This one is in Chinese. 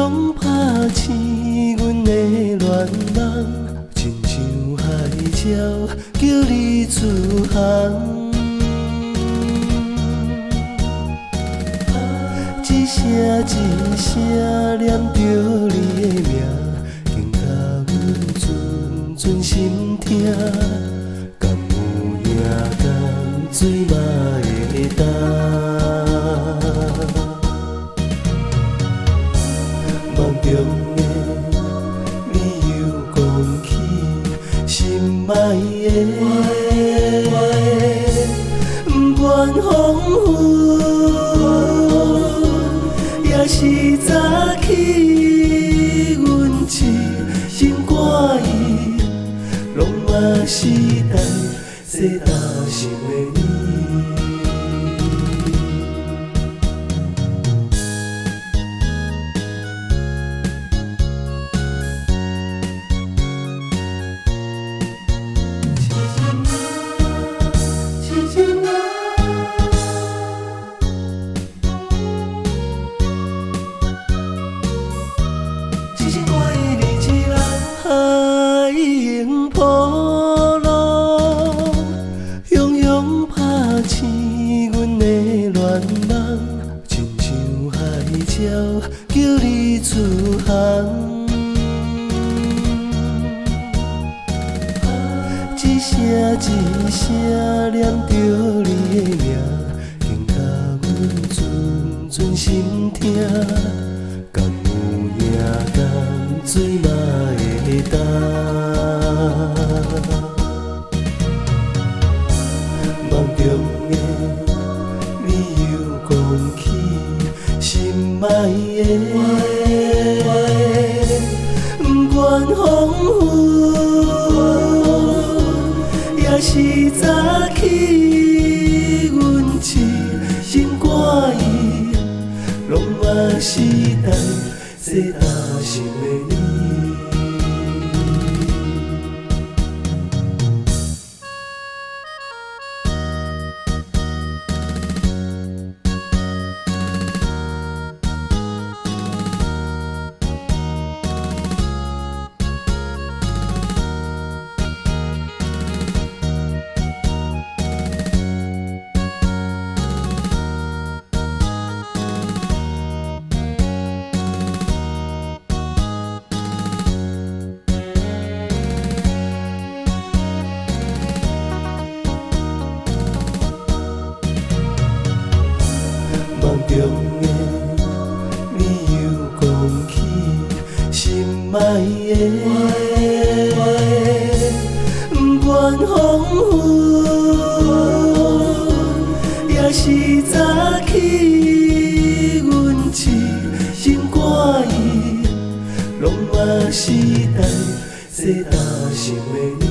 拥拍醒阮的恋梦，亲像海鸟叫你出航。一声一声念着你的名，惊甲阮阵阵心痛，敢有影同水嘛会干？梦中的你又讲起心爱的话，不愿放也是早起，阮痴心肝意，拢嘛是等世大想的你。海涌波浪，拥拥拍醒阮的恋梦，亲像海鸟叫你出航。一声一声念着你的名，惊甲阮阵阵心痛，敢有影同水嘛会干？梦中的你又讲起心爱的话，不愿放也是早起，阮痴心肝意，拢嘛是等世大想的你。梦中的你又讲起心爱的话，不愿放也是早起，阮痴心肝意，拢嘛是等世大想的你。